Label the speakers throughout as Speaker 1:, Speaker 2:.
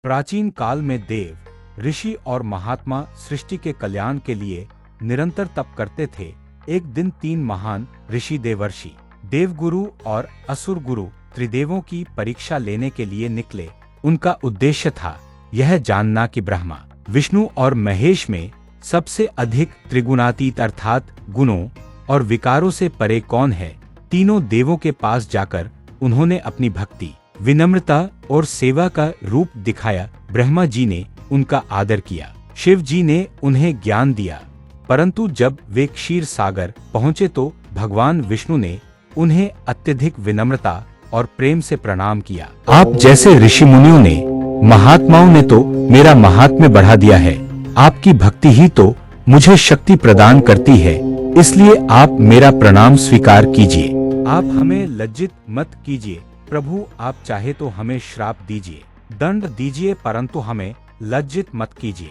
Speaker 1: प्राचीन काल में देव, ऋषि और महात्मा सृष्टि के कल्याण के लिए निरंतर तप करते थे। एक दिन 3 महान ऋषि देवर्षि, देवगुरु और असुर गुरु त्रिदेवों की परीक्षा लेने के लिए निकले। उनका उद्देश्य था यह जानना कि ब्रह्मा, विष्णु और महेश में सबसे अधिक त्रिगुणातीत अर्थात गुणों और विकारों से परे कौन है। तीनों देवों के पास जाकर उन्होंने अपनी भक्ति, विनम्रता और सेवा का रूप दिखाया। ब्रह्मा जी ने उनका आदर किया, शिव जी ने उन्हें ज्ञान दिया, परंतु जब वे क्षीर सागर पहुँचे तो भगवान विष्णु ने उन्हें अत्यधिक विनम्रता और प्रेम से प्रणाम किया। आप जैसे ऋषि मुनियों ने, महात्माओं ने तो मेरा महात्म्य बढ़ा दिया है। आपकी भक्ति ही तो मुझे शक्ति प्रदान करती है, इसलिए आप मेरा प्रणाम स्वीकार कीजिए। आप हमें लज्जित मत कीजिए प्रभु, आप चाहे तो हमें श्राप दीजिए, दंड दीजिए, परंतु हमें लज्जित मत कीजिए।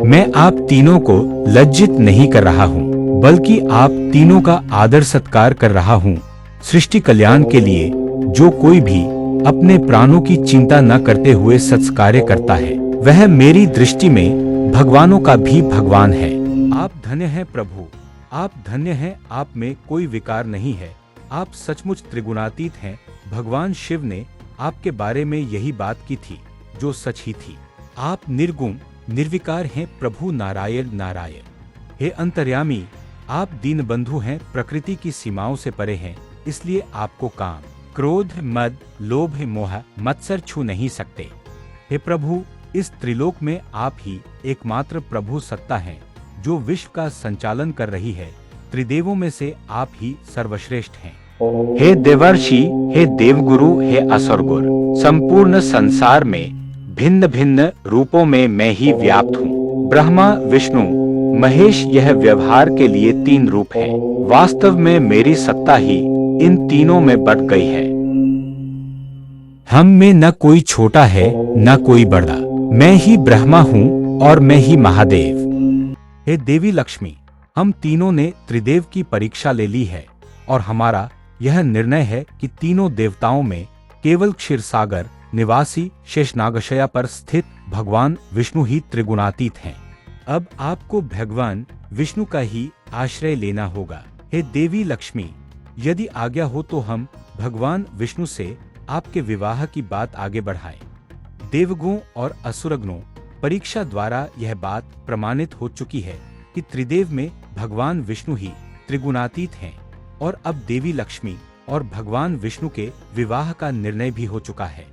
Speaker 1: मैं आप तीनों को लज्जित नहीं कर रहा हूँ, बल्कि आप तीनों का आदर सत्कार कर रहा हूँ। सृष्टि कल्याण के लिए जो कोई भी अपने प्राणों की चिंता न करते हुए सत्कार्य करता है, वह मेरी दृष्टि में भगवानों का भी भगवान है। आप धन्य हैं प्रभु, आप धन्य हैं, आप में कोई विकार नहीं है, आप सचमुच त्रिगुणातीत हैं। भगवान शिव ने आपके बारे में यही बात की थी जो सच ही थी। आप निर्गुण निर्विकार हैं प्रभु नारायण नारायण। हे अंतर्यामी, आप दीनबंधु हैं, प्रकृति की सीमाओं से परे हैं, इसलिए आपको काम, क्रोध, मद, लोभ, मोह, मत्सर छू नहीं सकते। हे प्रभु, इस त्रिलोक में आप ही एकमात्र प्रभु सत्ता हैं जो विश्व का संचालन कर रही है। त्रिदेवों में से आप ही सर्वश्रेष्ठ हैं। हे देवर्षि, हे देवगुरु, हे असुरगुर, संपूर्ण संसार में भिन्न भिन्न रूपों में मैं ही व्याप्त हूँ। ब्रह्मा, विष्णु, महेश, यह व्यवहार के लिए 3 रूप हैं। वास्तव में मेरी सत्ता ही इन तीनों में बट गई है। हम में न कोई छोटा है न कोई बड़ा, मैं ही ब्रह्मा हूँ और मैं ही महादेव। हे देवी लक्ष्मी, हम तीनों ने त्रिदेव की परीक्षा ले ली है और हमारा यह निर्णय है कि तीनों देवताओं में केवल क्षीरसागर निवासी शेषनागशया पर स्थित भगवान विष्णु ही त्रिगुणातीत हैं। अब आपको भगवान विष्णु का ही आश्रय लेना होगा। हे देवी लक्ष्मी, यदि आज्ञा हो तो हम भगवान विष्णु से आपके विवाह की बात आगे बढ़ाएं। देवगुणों और असुरगुणों परीक्षा द्वारा यह बात प्रमाणित हो चुकी है कि त्रिदेव में भगवान विष्णु ही त्रिगुणातीत हैं और अब देवी लक्ष्मी और भगवान विष्णु के विवाह का निर्णय भी हो चुका है।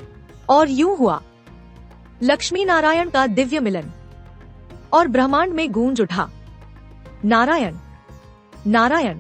Speaker 2: और यूं हुआ लक्ष्मी नारायण का दिव्य मिलन और ब्रह्मांड में गूंज उठा, नारायण नारायण।